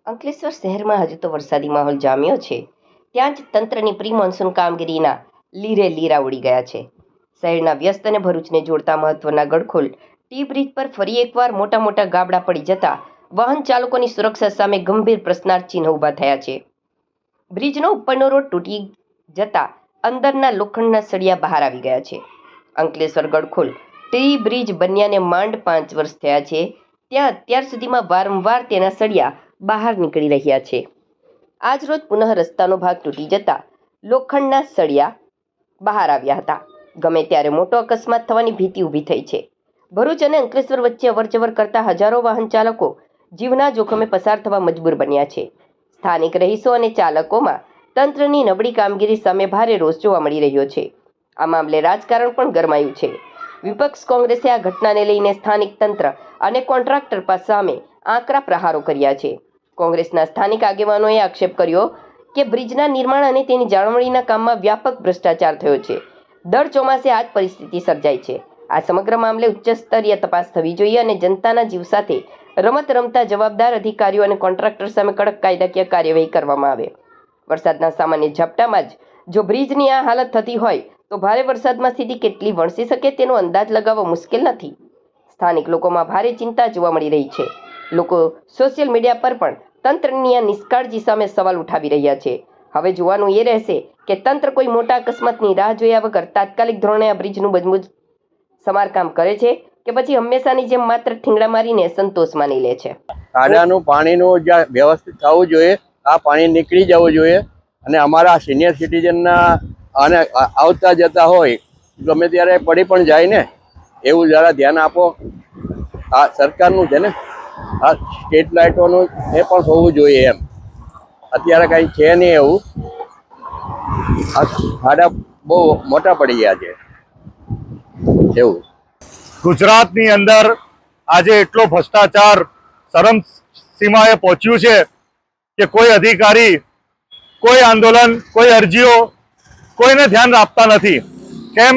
અંકલેશ્વર શહેરમાં હજુ તો વરસાદી માહોલ જામ્યો છે, ત્યાં જ તંત્રની પ્રી મોન્સૂન કામગીરીના લીરે લીરા ઉડી ગયા છે. શહેરના વ્યસ્ત અને ભરૂચને જોડતા મહત્વના ગડખોલ ટી બ્રિજ પર ફરી એકવાર મોટા ગાબડા પડી જતા વાહન ચાલકોની સુરક્ષા સામે ગંભીર પ્રશ્નાર્થ ચિહ્ન ઊભા થયા છે. બ્રિજનો ઉપરનો રોડ તૂટી જતા અંદરના લોખંડના સળિયા બહાર આવી ગયા છે. અંકલેશ્વર ગડખોલ ટી બ્રિજ બન્યાને માંડ 5 વર્ષ થયા છે, ત્યાં અત્યાર સુધીમાં વારંવાર તેના સળિયા બહાર નીકળી રહ્યા છે. આજ રોજ પુનઃ રસ્તાનો ભાગ તૂટી જતા લોખંડના સળિયા બહાર આવ્યા હતા. ગમે ત્યારે મોટો અકસ્માત થવાની ભીતિ ઊભી થઈ છે. ભરૂચ અને અંકલેશ્વર વચ્ચે અવરજવર કરતા હજારો વાહન ચાલકો જીવના જોખમે પસાર થવા મજબૂર બન્યા છે. સ્થાનિક રહીશો અને ચાલકોમાં તંત્રની નબળી કામગીરી સામે ભારે રોષ જોવા મળી રહ્યો છે. આ મામલે રાજકારણ પણ ગરમાયું છે. વિપક્ષ કોંગ્રેસે આ ઘટનાને લઈને સ્થાનિક તંત્ર અને કોન્ટ્રાક્ટર સામે આકરા પ્રહારો કર્યા છે. કોંગ્રેસના સ્થાનિક આગેવાનોએ આક્ષેપ કર્યો કે બ્રિજના નિર્માણ અને તેની જાળવણીના કામમાં વ્યાપક ભ્રષ્ટાચાર થયો છે. દર ચોમાસે આ જ પરિસ્થિતિ સર્જાય છે. આ સમગ્ર મામલે ઉચ્ચ સ્તરીય તપાસ થવી જોઈએ અને જનતાના જીવ સાથે રમત રમતા જવાબદાર અધિકારીઓ અને કોન્ટ્રાક્ટર સામે કડક કાયદાકીય કાર્યવાહી કરવામાં આવે. વરસાદના સામાન્ય ઝાપટામાં જ જો બ્રિજની આ હાલત થતી હોય તો ભારે વરસાદમાં સ્થિતિ કેટલી વણસી શકે તેનો અંદાજ લગાવવો મુશ્કેલ નથી. સ્થાનિક લોકોમાં ભારે ચિંતા જોવા મળી રહી છે. લોકો સોશિયલ મીડિયા પર પણ તંત્રની આ નિષ્કાળજી સામે સવાલ ઉઠાવી રહ્યા છે. હવે જોવાનું એ રહેશે કે તંત્ર કોઈ મોટા અકસ્માતની રાહ જોયા વગર તાત્કાલિક ધોરણે આ બ્રિજનું મજબૂત સમારકામ કરે છે કે પછી હંમેશાની જેમ માત્ર ઠીંગડા મારીને સંતોષ માની લે છે. ખાડાનું પાણીનું જે વ્યવસ્થિત થવું જોઈએ, આ પાણી નીકળી જવું જોઈએ અને અમારા સિનિયર સિટીઝનના અને આવતા જતા હોય ગમે ત્યારે પડી પણ જાય ને, એવું જરા ધ્યાન આપો. આ સરકારનું છે ને, આ સ્ટ્રીટ લાઇટોનું એ પણ હોવું જોઈએ. એમ અત્યારે કંઈ છે નહીં એવું. આ ખાડા બહુ મોટા પડી ગયા છે એવું. ગુજરાતની અંદર આજે એટલો ભ્રષ્ટાચાર ચરમ સીમાએ પહોંચ્યું છે કે કોઈ અધિકારી, કોઈ આંદોલન, કોઈ અરજીઓ કોઈને ધ્યાન આપતા નથી. કેમ?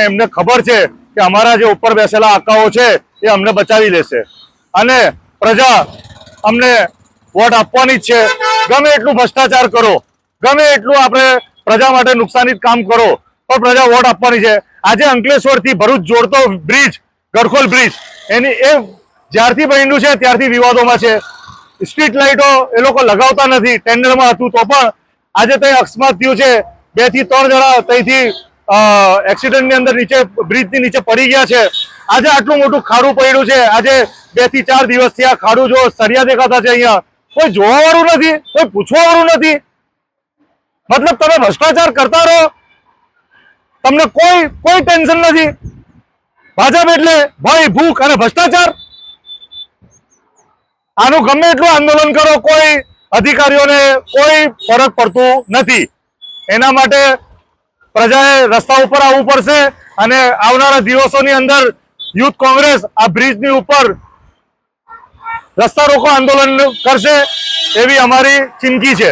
એમને ખબર છે કે અમારા જે ઉપર બેસેલા આકાઓ છે એ અમને બચાવી લેશે અને પ્રજા અમને વોટ આપવાની જ છે. ગમે એટલું ભ્રષ્ટાચાર કરો, ગમે એટલું આપણે પ્રજા માટે નુકસાની કામ કરો, પણ પ્રજા વોટ આપવાની છે. આજે અંકલેશ્વરથી ભરૂચ જોડતો બ્રિજ, ગડખોલ બ્રિજ, એ જ્યારથી બન્યું છે ત્યારથી વિવાદોમાં છે. સ્ટ્રીટ લાઇટો એ લોકો લગાવતા નથી, ટેન્ડરમાં હતું તો પણ આજે ત્યાં અકસ્માત થયું છે. 2 થી 3 જણા ત્યાંથી એક્સિડન્ટની અંદર નીચે બ્રિજની નીચે પડી ગયા છે. આજે આટલું મોટું ખાડું પડ્યું છે. આજે 2 થી 4 દિવસથી આ ખાડું જો સરિયા દેખાતા છે. અહીંયા કોઈ જોવા વાળું નથી, કોઈ પૂછવા વાળું નથી. મતલબ તમે ભ્રષ્ટાચાર કરતા રહો, તમને કોઈ ટેન્શન નથી. ભાજપ એટલે ભય, ભૂખ અને ભ્રષ્ટાચાર. આનું ગમે એટલું આંદોલન કરો, કોઈ અધિકારીઓને કોઈ ફરક પડતું નથી. એના માટે પ્રજાએ રસ્તા ઉપર આવવું પડશે અને આવનારા દિવસોની અંદર યુથ કોંગ્રેસ આ બ્રિજની ઉપર રસ્તા રોકો આંદોલન કરશે એવી અમારી ચીમકી છે.